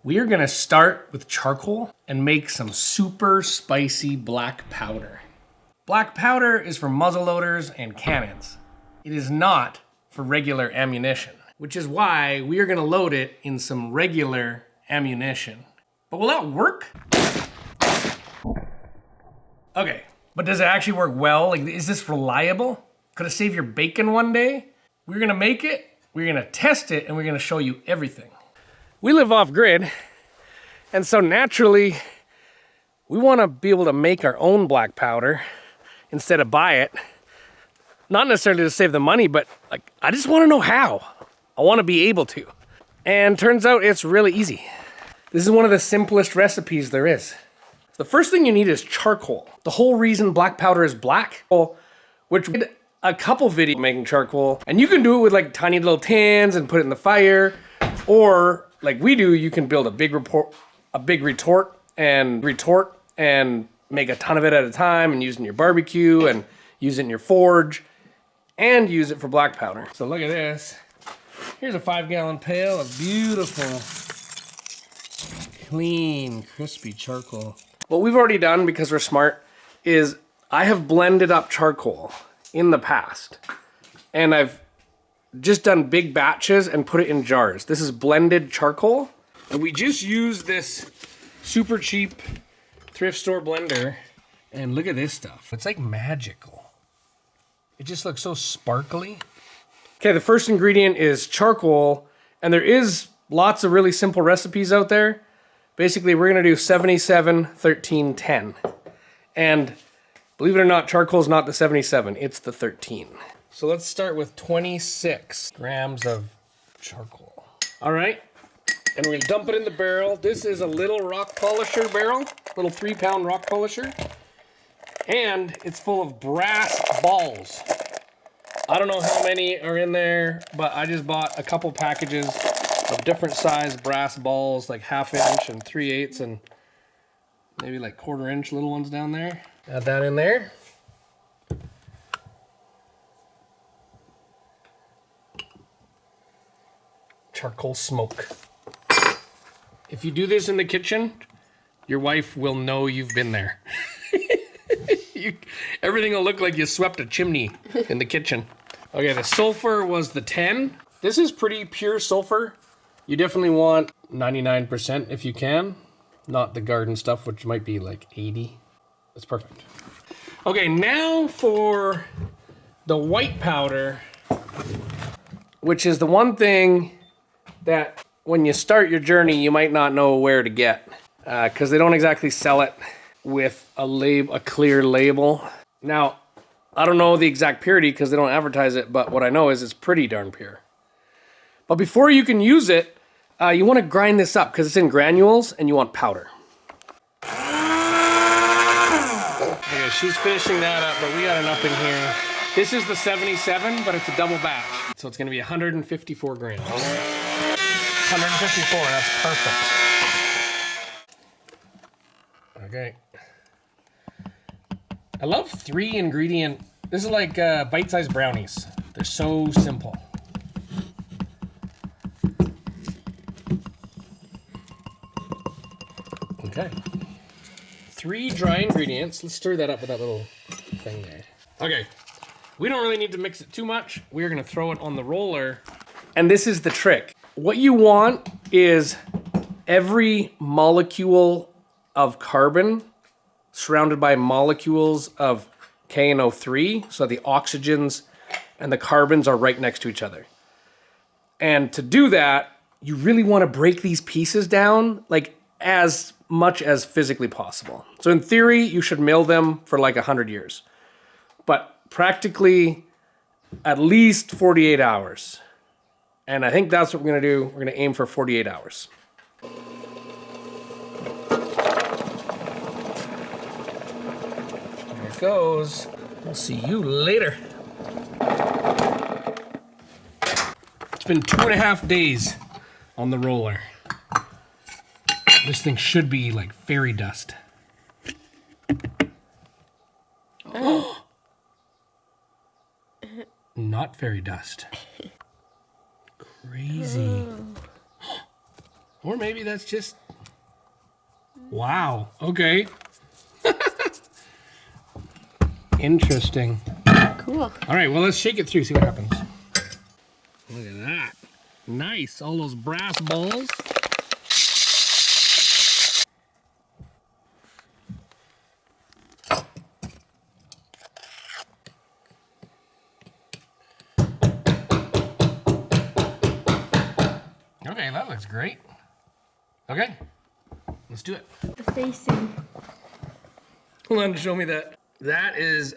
We are gonna start with charcoal and make some super spicy black powder. Black powder is for muzzle loaders and cannons. It is not for regular ammunition, which is why we are gonna load it in some regular ammunition. But will that work? Okay, but does it actually work well? Like, is this reliable? Could it save your bacon one day? We're gonna make it, we're gonna test it, and we're gonna show you everything. We live off grid, and so naturally, we wanna be able to make our own black powder instead of buy it. Not necessarily to save the money, but like, I just wanna know how. I wanna be able to. And turns out it's really easy. This is one of the simplest recipes there is. The first thing you need is charcoal. The whole reason black powder is black, which we did a couple videos making charcoal, and you can do it with like tiny little tins and put it in the fire, or like we do, you can build a big retort and make a ton of it at a time and use it in your barbecue and use it in your forge and use it for black powder. So look at this. Here's a 5-gallon pail of beautiful, clean, crispy charcoal. What we've already done, because we're smart, is I have blended up charcoal in the past. And I've just done big batches and put it in jars. This is blended charcoal. And we just use this super cheap thrift store blender. And look at this stuff. It's like magical. It just looks so sparkly. Okay, the first ingredient is charcoal. And there is lots of really simple recipes out there. Basically, we're gonna do 77, 13, 10. And believe it or not, charcoal is not the 77, it's the 13. So let's start with 26 grams of charcoal. All right, and we're gonna dump it in the barrel. This is a little rock polisher barrel, little 3-pound rock polisher. And it's full of brass balls. I don't know how many are in there, but I just bought a couple packages of different size brass balls, like 1/2 inch and 3/8 and maybe like 1/4 inch little ones down there. Add that in there. Charcoal smoke. If you do this in the kitchen, your wife will know you've been there. Everything will look like you swept a chimney in the kitchen. Okay, the sulfur was the 10. This is pretty pure sulfur. You definitely want 99% if you can, not the garden stuff, which might be like 80. That's perfect. Okay, now for the white powder, which is the one thing that when you start your journey, you might not know where to get, because they don't exactly sell it with a clear label. Now, I don't know the exact purity because they don't advertise it, but what I know is it's pretty darn pure. But before you can use it, you want to grind this up because it's in granules and you want powder. Okay, she's finishing that up, but we got enough in here. This is the 77, but it's a double batch. So it's going to be 154 grams. 154, that's perfect. Okay. I love 3 ingredient. This is like bite-sized brownies. They're so simple. Okay. 3 dry ingredients. Let's stir that up with that little thing there. Okay. We don't really need to mix it too much. We're gonna throw it on the roller. And this is the trick. What you want is every molecule of carbon surrounded by molecules of KNO3. So the oxygens and the carbons are right next to each other. And to do that, you really want to break these pieces down like as much as physically possible. So in theory, you should mill them for like 100 years. But practically at least 48 hours. And I think that's what we're gonna do. We're gonna aim for 48 hours. There it goes. We'll see you later. It's been 2.5 days on the roller. This thing should be like fairy dust. Not fairy dust. Crazy. Or maybe that's just... Wow, okay. Interesting. Cool. All right, well, let's shake it through, see what happens. Look at that. Nice, all those brass balls. Okay, that looks great. Okay, let's do it. The facing. Hold on to show me that. That is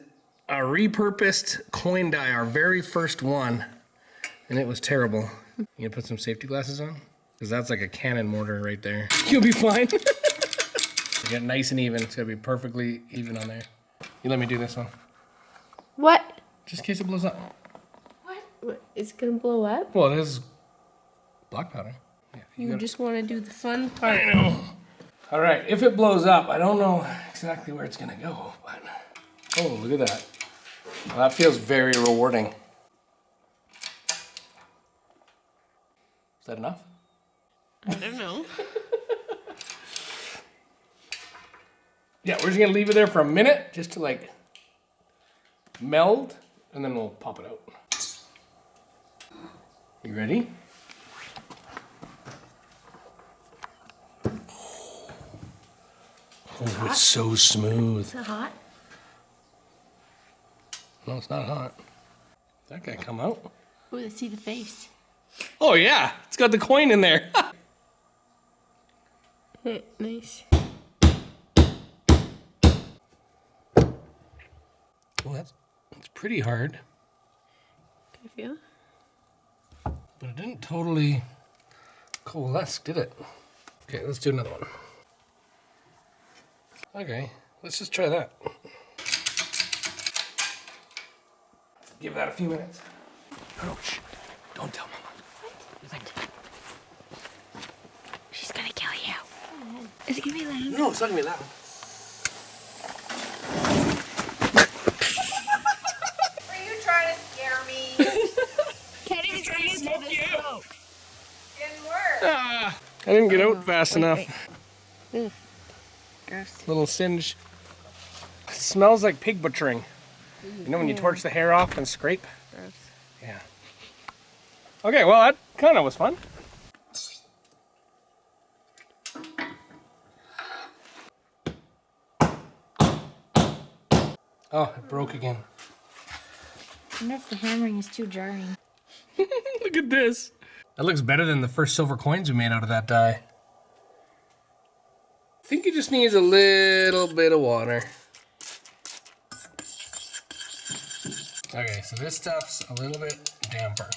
a repurposed coin die, our very first one. And it was terrible. You gonna put some safety glasses on? Because that's like a cannon mortar right there. You'll be fine. Get nice and even. It's gonna be perfectly even on there. You let me do this one. What? Just in case it blows up. What? It's gonna blow up? Well, it is black powder. Yeah, You just want to do the fun part. I know. All right, if it blows up, I don't know exactly where it's gonna go, but oh, look at that. Well, that feels very rewarding. Is that enough? I don't know. Yeah, we're just gonna leave it there for a minute, just to like meld, and then we'll pop it out. You ready? Oh, it's so smooth. Is it hot? No, it's not hot. That guy come out. Ooh, let's see the face. Oh yeah, it's got the coin in there. Hey, nice. Well, that's pretty hard, Can you feel? but it didn't totally coalesce, did it? Okay, let's do another one. Okay, let's just try that. Give that a few minutes. Oh, shh. Don't tell Mama. What? She's gonna kill you. Is it gonna be loud? No, it's not gonna be loud. Were you trying to scare me? Can't even see you through the smoke. Didn't work. Ah, I didn't get out fast enough. Ugh. Gross. Little singe. It smells like pig butchering. You know when you torch the hair off and scrape? Gross. Yeah. Okay, well that kind of was fun. Oh, it broke again. I wonder if the hammering is too jarring. Look at this. That looks better than the first silver coins we made out of that die. I think it just needs a little bit of water. Okay, so this stuff's a little bit damper.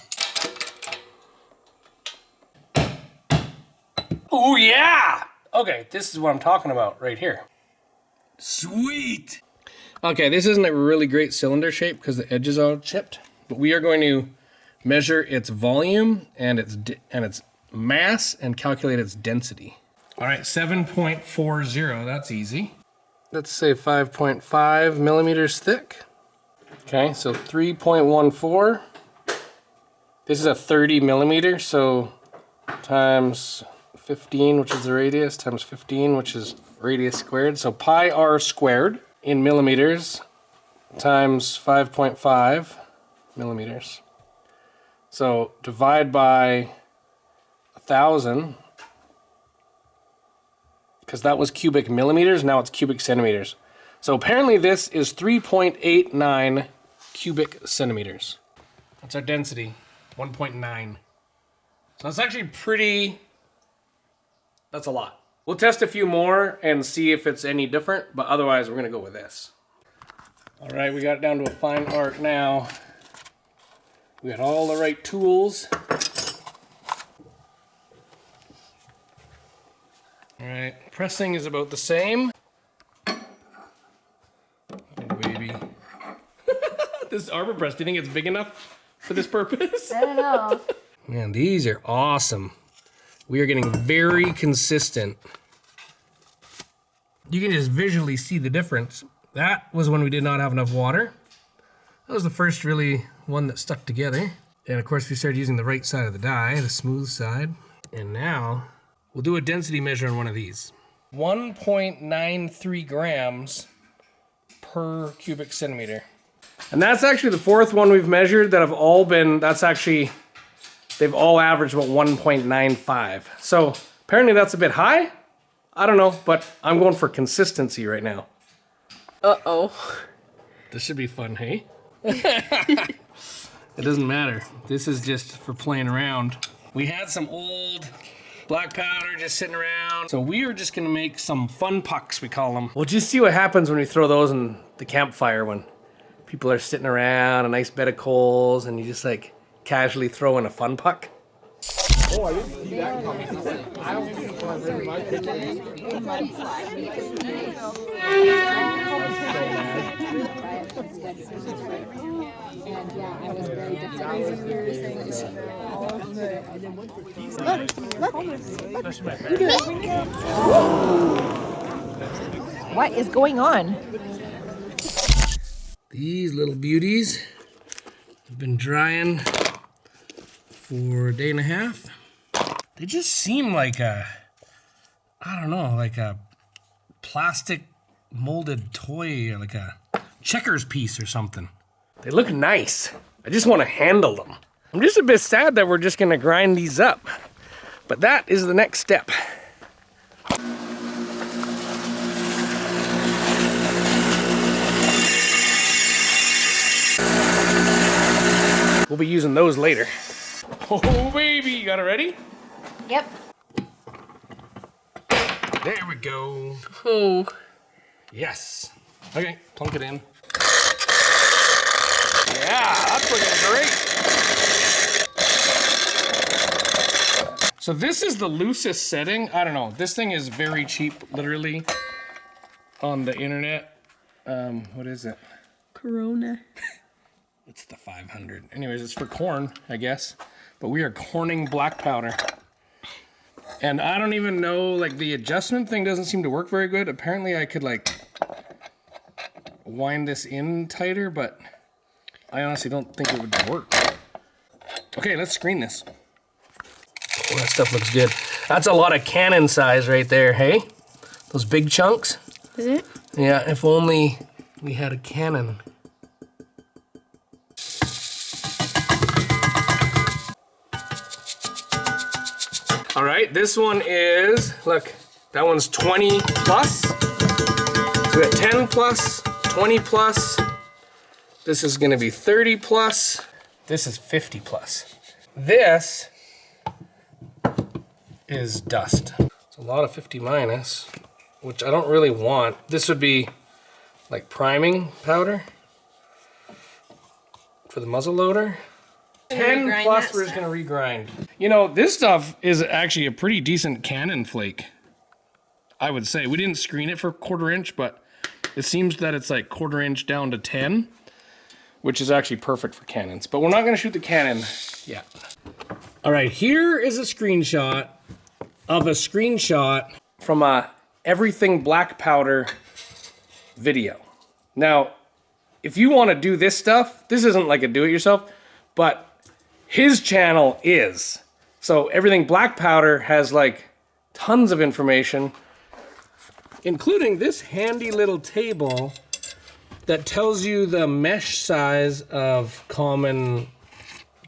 Oh yeah! Okay, this is what I'm talking about right here. Sweet! Okay, this isn't a really great cylinder shape because the edges are chipped, but we are going to measure its volume and its mass and calculate its density. All right, 7.40, that's easy. Let's say 5.5 millimeters thick. Okay, so 3.14. This is a 30 millimeter, so times 15, which is the radius, times 15, which is radius squared. So pi r squared in millimeters times 5.5 millimeters. So divide by 1,000, because that was cubic millimeters, now it's cubic centimeters. So apparently this is 3.89 cubic centimeters. That's our density, 1.9. So that's actually that's a lot. We'll test a few more and see if it's any different, but otherwise we're gonna go with this. All right, we got it down to a fine art now. We got all the right tools. All right, pressing is about the same. Oh, baby. This arbor press, do you think it's big enough for this purpose? I don't know. Man, these are awesome. We are getting very consistent. You can just visually see the difference. That was when we did not have enough water. That was the first really one that stuck together. And of course we started using the right side of the die, the smooth side. And now We'll do a density measure on one of these. 1.93 grams per cubic centimeter. And that's actually the fourth one we've measured that have all been, they've all averaged about 1.95. So apparently that's a bit high. I don't know, but I'm going for consistency right now. Uh-oh. This should be fun, hey? It doesn't matter. This is just for playing around. We had some old black powder just sitting around. So we are just gonna make some fun pucks, we call them. We'll just see what happens when we throw those in the campfire when people are sitting around, a nice bed of coals, and you just like casually throw in a fun puck. Oh, I didn't see that coming. I don't think it's one very much. What is going on? These little beauties have been drying for a day and a half. They just seem like I don't know, like a plastic molded toy, like a checkers piece or something. They look nice. I just want to handle them. I'm just a bit sad that we're just gonna grind these up, but that is the next step. We'll be using those later. Oh baby, you got it ready? Yep. There we go. Oh. Yes. Okay, plunk it in. Yeah, that's looking great. So this is the loosest setting. I don't know. This thing is very cheap, literally, on the internet. What is it? Corona. It's the 500. Anyways, it's for corn, I guess. But we are corning black powder. And I don't even know, like the adjustment thing doesn't seem to work very good. Apparently I could like wind this in tighter, but I honestly don't think it would work. Okay, let's screen this. Oh, that stuff looks good. That's a lot of cannon size right there, hey? Those big chunks. Is it? Yeah, if only we had a cannon. All right, this one is, look, that one's 20 plus. So we got 10 plus, 20 plus. This is gonna be 30 plus. This is 50 plus. This is dust. It's a lot of 50 minus, which I don't really want. This would be like priming powder for the muzzle loader. 10 plus, we're just gonna regrind. You know, this stuff is actually a pretty decent cannon flake, I would say. We didn't screen it for 1/4 inch, but it seems that it's like 1/4 inch down to 10, which is actually perfect for cannons. But we're not gonna shoot the cannon yet. All right, here is a screenshot of a screenshot from a everything black powder video. Now, if you wanna do this stuff, this isn't like a do-it-yourself, but his channel is. So everything black powder has like tons of information, including this handy little table that tells you the mesh size of common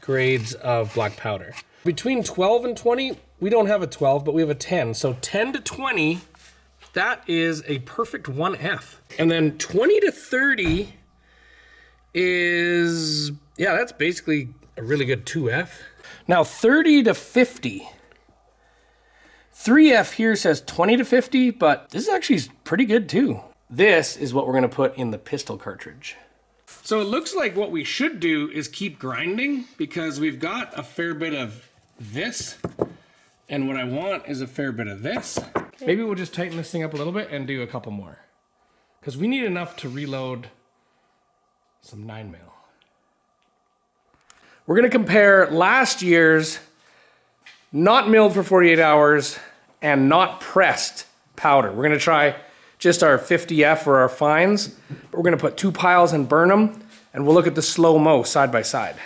grades of black powder. Between 12 and 20, we don't have a 12, but we have a 10. So 10 to 20, that is a perfect 1F. And then 20 to 30 is, yeah, that's basically a really good 2F. Now 30 to 50. 3F here says 20 to 50, but this is actually pretty good too. This is what we're gonna put in the pistol cartridge. So it looks like what we should do is keep grinding because we've got a fair bit of this, and what I want is a fair bit of this. Okay. Maybe we'll just tighten this thing up a little bit and do a couple more, because we need enough to reload some 9mm. We're gonna compare last year's not milled for 48 hours and not pressed powder. We're gonna try just our 50F or our fines, but we're gonna put 2 piles and burn them, and we'll look at the slow-mo side by side.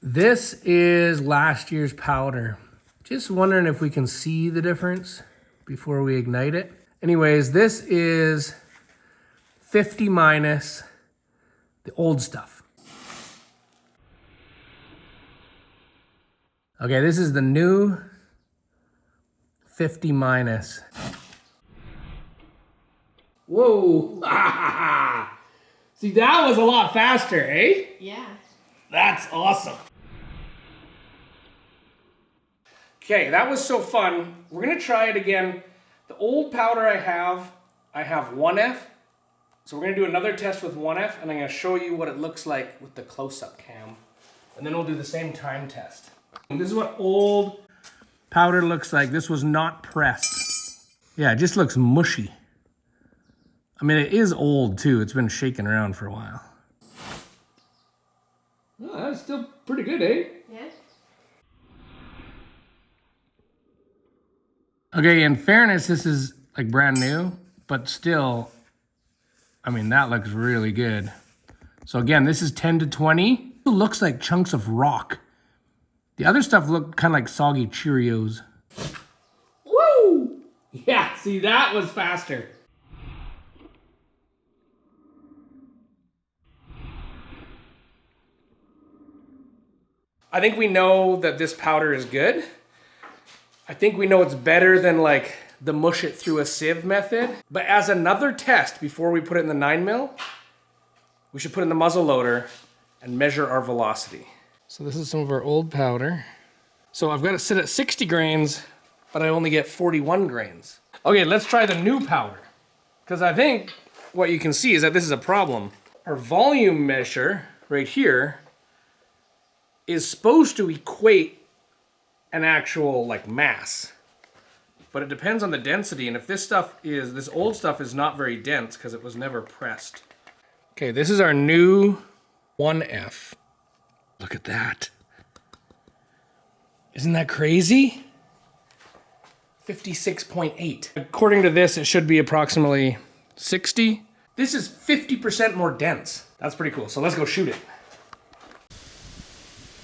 This is last year's powder. Just wondering if we can see the difference before we ignite it. Anyways, this is 50 minus the old stuff. Okay, this is the new 50 minus. Whoa! See, that was a lot faster, eh? Yeah. That's awesome. Okay, that was so fun. We're gonna try it again. The old powder I have 1F. So we're gonna do another test with 1F, and I'm gonna show you what it looks like with the close-up cam. And then we'll do the same time test. And this is what old powder looks like. This was not pressed. Yeah, it just looks mushy. I mean, it is old too. It's been shaking around for a while. Oh, that's still pretty good, eh? Yeah. Okay, in fairness, this is like brand new, but still, I mean, that looks really good. So again, this is 10 to 20. It looks like chunks of rock. The other stuff looked kind of like soggy Cheerios. Woo! Yeah, see, that was faster. I think we know that this powder is good. I think we know it's better than like the mush it through a sieve method. But as another test before we put it in the 9mm, we should put it in the muzzle loader and measure our velocity. So this is some of our old powder. So I've got it sit at 60 grains, but I only get 41 grains. Okay, let's try the new powder. Because I think what you can see is that this is a problem. Our volume measure right here is supposed to equate an actual like mass, but it depends on the density. And if this old stuff is not very dense because it was never pressed. Okay, this is our new 1F. Look at that. Isn't that crazy? 56.8. According to this, it should be approximately 60. This is 50% more dense. That's pretty cool. So let's go shoot it.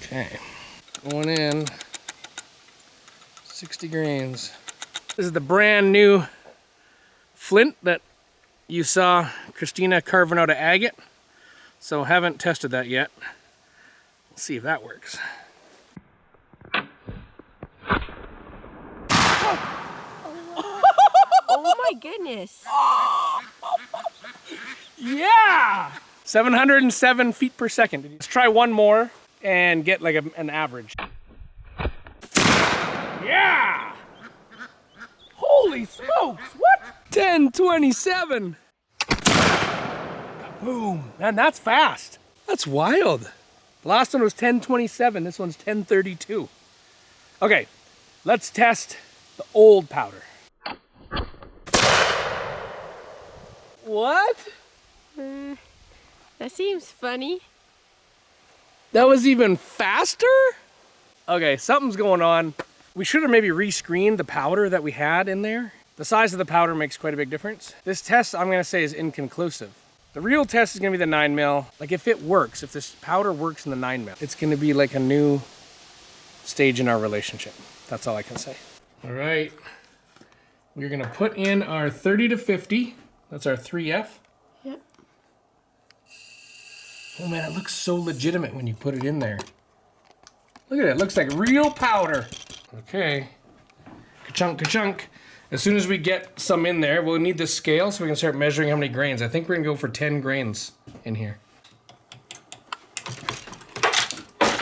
Okay, going in, 60 grains. This is the brand new flint that you saw Christina carving out of agate. So haven't tested that yet. Let's see if that works. Oh my goodness. Yeah! 707 feet per second. Let's try one more and get like an average. Yeah! Holy smokes, what? 1027. Boom. Man, that's fast. That's wild. The last one was 1027. This one's 1032. Okay, let's test the old powder. What? That seems funny. That was even faster? Okay, something's going on. We should have maybe rescreened the powder that we had in there. The size of the powder makes quite a big difference. This test, I'm gonna say, is inconclusive. The real test is gonna be the 9mm. Like if it works, if this powder works in the 9mm, it's gonna be like a new stage in our relationship. That's all I can say. All right, we're gonna put in our 30 to 50. That's our 3F. Yep. Oh man, it looks so legitimate when you put it in there. Look at it, it looks like real powder. Okay, ka-chunk, ka-chunk. As soon as we get some in there, we'll need this scale so we can start measuring how many grains. I think we're gonna go for 10 grains in here. Okay,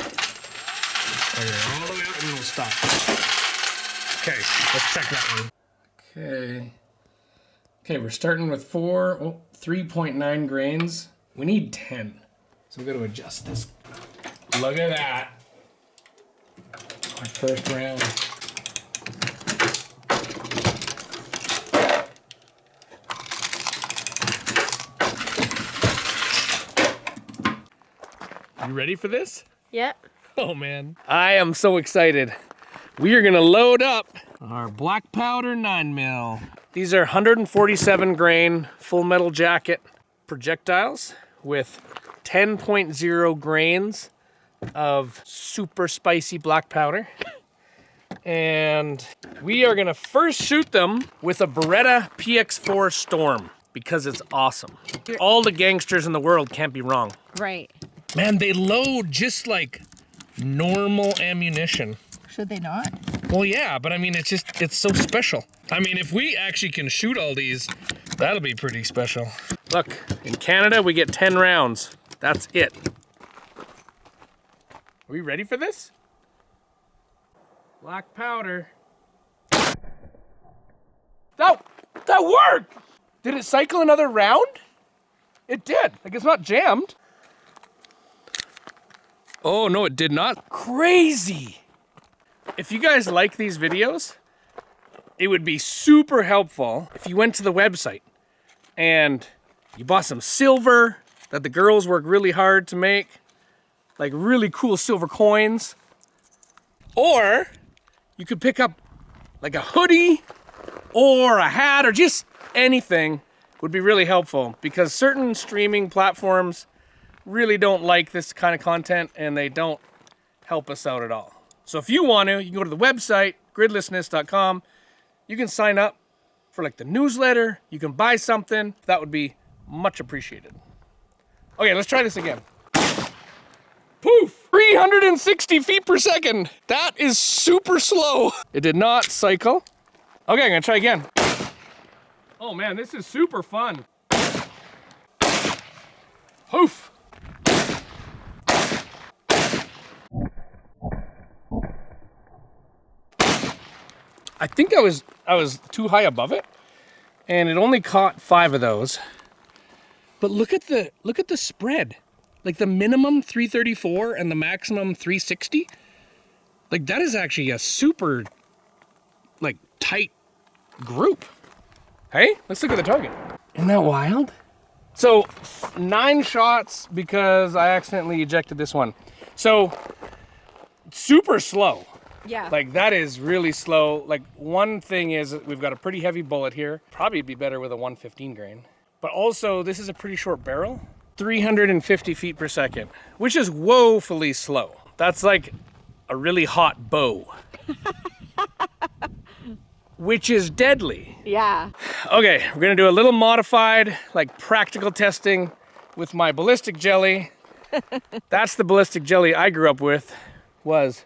all the way up and we'll stop. Okay, let's check that one. Okay. Okay, we're starting with 3.9 grains. We need 10. So we got to adjust this. Look at that. Our first round. You ready for this? Yep. Oh man. I am so excited. We are gonna load up our black powder 9mm. These are 147 grain full metal jacket projectiles with 10.0 grains of super spicy black powder. And we are gonna first shoot them with a Beretta PX4 Storm because it's awesome. All the gangsters in the world can't be wrong. Right. Man, they load just like normal ammunition. Should they not? Well, yeah, but I mean, it's so special. I mean, if we actually can shoot all these, that'll be pretty special. Look, in Canada, we get 10 rounds. That's it. Are we ready for this? Black powder. That worked! Did it cycle another round? It did. Like, it's not jammed. Oh, no, it did not. Crazy. If you guys like these videos, it would be super helpful if you went to the website and you bought some silver that the girls work really hard to make, like really cool silver coins. Or you could pick up like a hoodie or a hat or just anything would be really helpful because certain streaming platforms really don't like this kind of content and they don't help us out at all. So if you want to, you can go to the website, gridlessness.com. You can sign up for like the newsletter. You can buy something. That would be much appreciated. Okay, let's try this again. Poof! 360 feet per second. That is super slow. It did not cycle. Okay, I'm gonna try again. Oh man, this is super fun. Poof! I think I was too high above it, and it only caught 5 of those. But look at the spread. Like the minimum 334 and the maximum 360. Like that is actually a super like tight group. Hey, let's look at the target. Isn't that wild? So 9 shots because I accidentally ejected this one. So super slow. Yeah. Like that is really slow. Like one thing is we've got a pretty heavy bullet here. Probably be better with a 115 grain. But also this is a pretty short barrel. 350 feet per second, which is woefully slow. That's like a really hot bow. Which is deadly. Yeah. Okay, we're gonna do a little modified, like practical testing with my ballistic jelly. That's the ballistic jelly I grew up with, was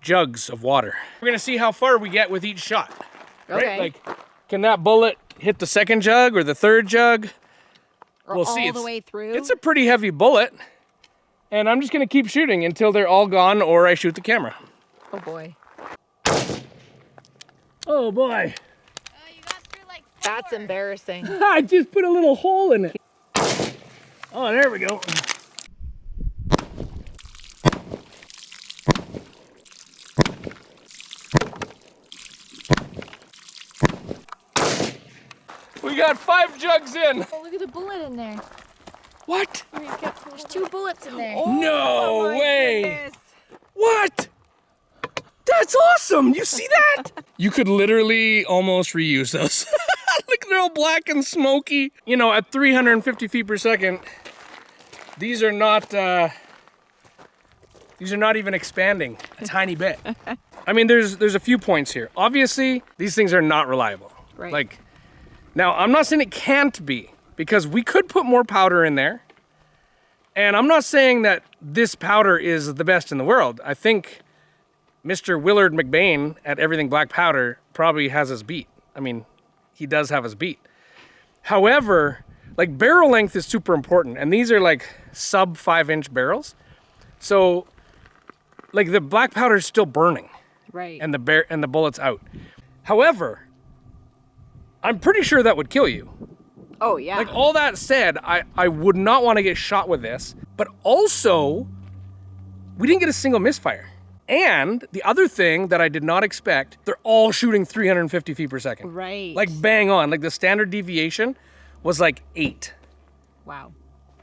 jugs of water. We're gonna see how far we get with each shot. Right? Okay. Like, can that bullet hit the second jug or the third jug? Or We'll all see. the way through? It's a pretty heavy bullet. And I'm just gonna keep shooting until they're all gone or I shoot the camera. Oh boy. Oh boy. You got through like 4. That's embarrassing. I just put a little hole in it. Oh, there we go. We got 5 jugs in. Oh, look at the bullet in there. What? There's 2 bullets in there. No way. What? That's awesome. You see that? You could literally almost reuse those. Look, they're all black and smoky. You know, at 350 feet per second, these are not even expanding a tiny bit. I mean, there's a few points here. Obviously, these things are not reliable. Right. Like, now I'm not saying it can't be, because we could put more powder in there. And I'm not saying that this powder is the best in the world. I think Mr. Willard McBain at Everything Black Powder probably has us beat. I mean, he does have us beat. However, like barrel length is super important, and these are like sub 5-inch barrels. So like the black powder is still burning. Right. And the bullet's out. However, I'm pretty sure that would kill you. Oh, yeah. Like all that said, I would not want to get shot with this, but also we didn't get a single misfire. And the other thing that I did not expect, they're all shooting 350 feet per second. Right. Like bang on, like the standard deviation was like 8. Wow.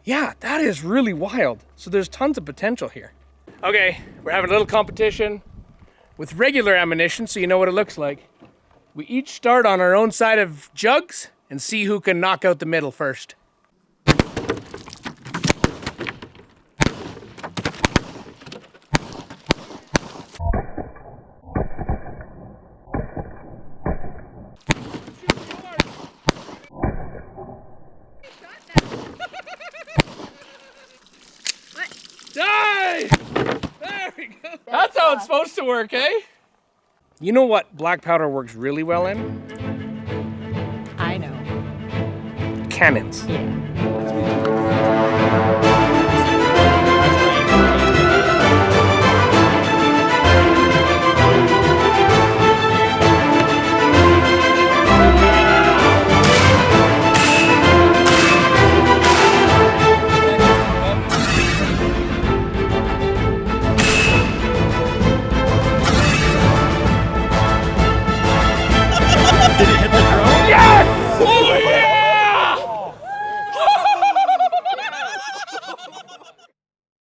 Yeah, that is really wild. So there's tons of potential here. Okay, we're having a little competition with regular ammunition, so you know what it looks like. We each start on our own side of jugs and see who can knock out the middle first. That's how it's supposed to work, eh? You know what black powder works really well in? I know. Cannons. Yeah.